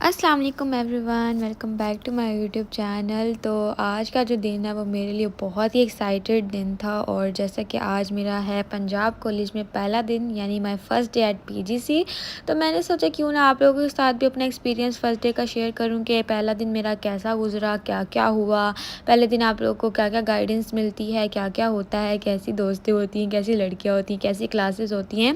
अस्सलाम वालेकुम everyone, welcome back to my YouTube channel. तो आज का जो दिन है वो मेरे लिए बहुत ही एक्साइटेड दिन था। और जैसा कि आज मेरा है पंजाब कॉलेज में पहला दिन, यानी my first day at PGC. तो मैंने सोचा क्यों ना आप लोगों के साथ भी अपना एक्सपीरियंस फ़र्स्ट डे का शेयर करूं कि पहला दिन मेरा कैसा गुजरा, क्या क्या हुआ। पहले दिन आप लोगों को क्या क्या गाइडेंस मिलती है, क्या क्या होता है, कैसी दोस्तें होती हैं, कैसी लड़कियाँ होती हैं, कैसी क्लासेस होती हैं।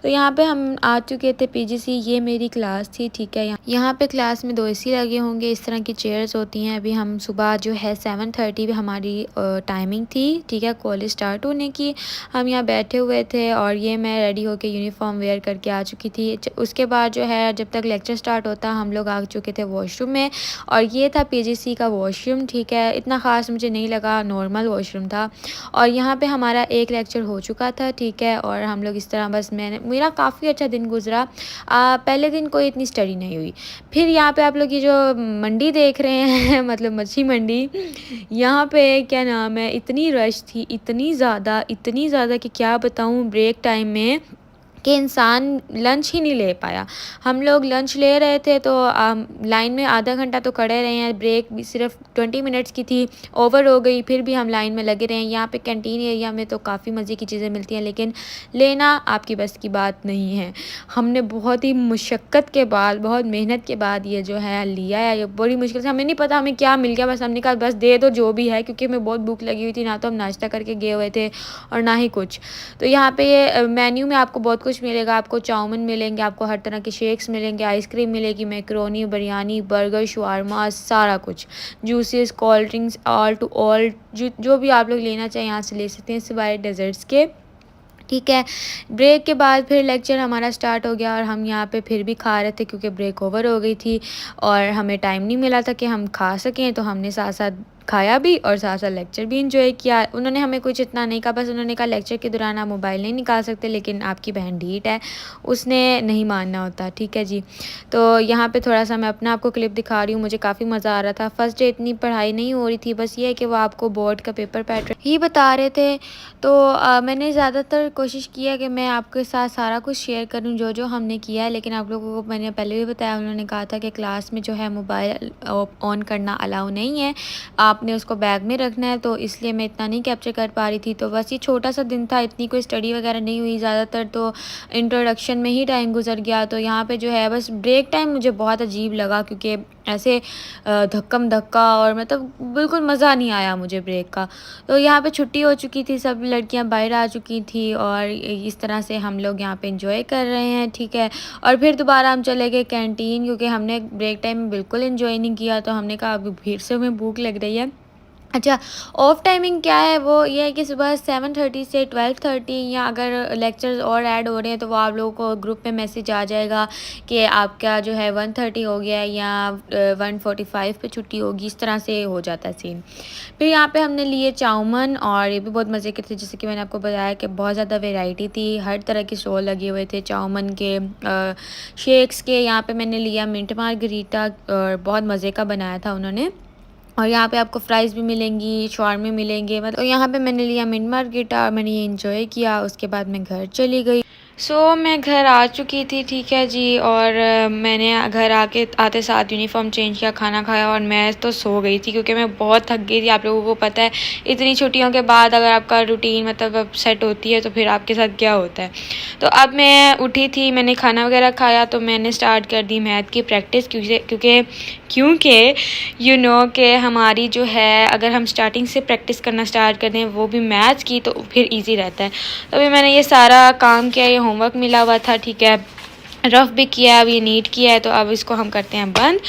तो यहाँ पर हम आ चुके थे पीजीसी, ये मेरी क्लास थी। ठीक है, यहाँ पे क्लास में 2 एसी लगे होंगे, इस तरह की चेयर्स होती हैं। अभी हम सुबह जो है 7:30 पे हमारी टाइमिंग थी, ठीक है, कॉलेज स्टार्ट होने की। हम यहाँ बैठे हुए थे और ये मैं रेडी होके यूनिफॉर्म वेयर करके आ चुकी थी। उसके बाद जो है जब तक लेक्चर स्टार्ट होता हम लोग आ चुके थे वॉशरूम में, और ये था पीजीसी का वॉशरूम। ठीक है, इतना ख़ास मुझे नहीं लगा, नॉर्मल वॉशरूम था। और यहाँ पे हमारा एक लेक्चर हो चुका था, ठीक है, और हम लोग इस तरह बस मेरा काफ़ी अच्छा दिन गुजरा। पहले दिन कोई इतनी स्टडी नहीं हुई। फिर यहाँ पे आप लोग ये जो मंडी देख रहे हैं मतलब मच्छी मंडी, यहाँ पे क्या नाम है, इतनी रश थी, इतनी ज़्यादा कि क्या बताऊँ। ब्रेक टाइम में कि इंसान लंच ही नहीं ले पाया। हम लोग लंच ले रहे थे तो लाइन में आधा घंटा तो खड़े रहे हैं। ब्रेक भी सिर्फ 20 मिनट्स की थी, ओवर हो गई, फिर भी हम लाइन में लगे रहे हैं। यहाँ पे कैंटीन एरिया में तो काफ़ी मज़े की चीज़ें मिलती हैं, लेकिन लेना आपकी बस की बात नहीं है। हमने बहुत ही मुशक्क़त के बाद, बहुत मेहनत के बाद ये जो है लिया है। ये बड़ी मुश्किल से, हमें नहीं पता हमें क्या मिल गया, बस हमने कहा बस दे दो जो भी है, क्योंकि हमें बहुत भूख लगी हुई थी। ना तो हम नाश्ता करके गए हुए थे और ना ही कुछ। तो यहाँ पे ये मेन्यू में आपको बहुत कुछ मिलेगा। आपको चाउमीन मिलेंगे, आपको हर तरह के शेक्स मिलेंगे, आइसक्रीम मिलेगी, मैकरोनी, बिरयानी, बर्गर, शवारमा, सारा कुछ, juices, cold drinks, all to all, जो भी आप लोग लेना चाहें यहाँ से ले सकते हैं, सिवाय डेजर्ट्स के। ठीक है, ब्रेक के बाद फिर लेक्चर हमारा स्टार्ट हो गया और हम यहाँ पे फिर भी खा रहे थे क्योंकि ब्रेक ओवर हो गई थी और हमें टाइम नहीं मिला था कि हम खा सकें। तो हमने साथ साथ खाया भी और साथ साथ लेक्चर भी इंजॉय किया। उन्होंने हमें कुछ इतना नहीं कहा, बस उन्होंने कहा लेक्चर के दौरान आप मोबाइल नहीं निकाल सकते, लेकिन आपकी बहन ढीठ है, उसने नहीं मानना होता। ठीक है जी। तो यहाँ पे थोड़ा सा मैं अपना आपको क्लिप दिखा रही हूँ। मुझे काफ़ी मज़ा आ रहा था। फर्स्ट डे इतनी पढ़ाई नहीं हो रही थी, बस ये है कि वो आपको बोर्ड का पेपर पैटर्न ही बता रहे थे। तो मैंने ज़्यादातर कोशिश की है कि मैं आपके साथ सारा कुछ शेयर करूं जो जो हमने किया है, लेकिन आप लोगों को मैंने पहले भी बताया, उन्होंने कहा था कि क्लास में जो है मोबाइल ऑन करना अलाउ नहीं है, आपने उसको बैग में रखना है। तो इसलिए मैं इतना नहीं कैप्चर कर पा रही थी। तो बस ये छोटा सा दिन था, इतनी कोई स्टडी वगैरह नहीं हुई, ज़्यादातर तो इंट्रोडक्शन में ही टाइम गुजर गया। तो यहाँ पर जो है बस ब्रेक टाइम मुझे बहुत अजीब लगा, क्योंकि ऐसे धक्कम धक्का और मतलब बिल्कुल मज़ा नहीं आया मुझे ब्रेक का। तो यहाँ पे छुट्टी हो चुकी थी, सब लड़कियाँ बाहर आ चुकी थी और इस तरह से हम लोग यहाँ पे एंजॉय कर रहे हैं। ठीक है, और फिर दोबारा हम चले गए कैंटीन, क्योंकि हमने ब्रेक टाइम में बिल्कुल एंजॉय नहीं किया। तो हमने कहा अभी भीड़ से हमें भूख लग रही है। अच्छा, ऑफ टाइमिंग क्या है, वो ये है कि सुबह 7:30 से 12:30, या अगर लेक्चर्स और ऐड हो रहे हैं तो वो आप लोगों को ग्रुप में मैसेज आ जाएगा कि आपका जो है 1:30 हो गया है या 1:45 पे छुट्टी होगी, इस तरह से हो जाता है सीन। फिर यहाँ पे हमने लिए चाउमीन और ये भी बहुत मज़े के थे। जैसे कि मैंने आपको बताया कि बहुत ज़्यादा वेराइटी थी, हर तरह के स्टॉल लगे हुए थे चाउमीन के, शेक्स के। यहाँ पे मैंने लिया मिंट मार्गरीटा और बहुत मज़े का बनाया था उन्होंने। और यहाँ पे आपको फ्राइज़ भी मिलेंगी, शॉर्मे मिलेंगे, मतलब यहाँ पे मैंने लिया मिंट मार्गरीटा और मैंने ये एंजॉय किया। उसके बाद मैं घर चली गई। मैं घर आ चुकी थी, ठीक है जी। और मैंने घर आके आते साथ यूनिफॉर्म चेंज किया, खाना खाया और मैं तो सो गई थी क्योंकि मैं बहुत थक गई थी। आप लोगों को पता है इतनी छुट्टियों के बाद अगर आपका रूटीन मतलब सेट होती है तो फिर आपके साथ क्या होता है। तो अब मैं उठी थी, मैंने खाना वगैरह खाया, तो मैंने स्टार्ट कर दी मैथ की प्रैक्टिस, क्योंकि यू नो कि हमारी जो है, अगर हम स्टार्टिंग से प्रैक्टिस करना स्टार्ट कर दें वो भी मैथ्स की, तो फिर ईजी रहता है। तो अभी मैंने ये सारा काम किया, ये होमवर्क मिला हुआ था, ठीक है, रफ़ भी किया है, अब ये नीट किया है, तो अब इसको हम करते हैं बंद।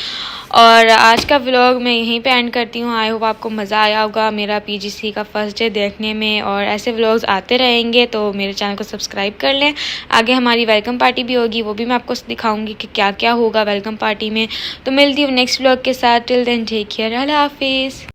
और आज का व्लॉग मैं यहीं पे एंड करती हूँ। आई होप आपको मज़ा आया होगा मेरा पीजीसी का फ़र्स्ट डे देखने में, और ऐसे व्लॉग्स आते रहेंगे, तो मेरे चैनल को सब्सक्राइब कर लें। आगे हमारी वेलकम पार्टी भी होगी, वो भी मैं आपको दिखाऊंगी कि क्या क्या होगा वेलकम पार्टी में। तो मिलती हूँ नेक्स्ट व्लॉग के साथ। टिल देन टेक केयर, अल्लाह हाफिज़।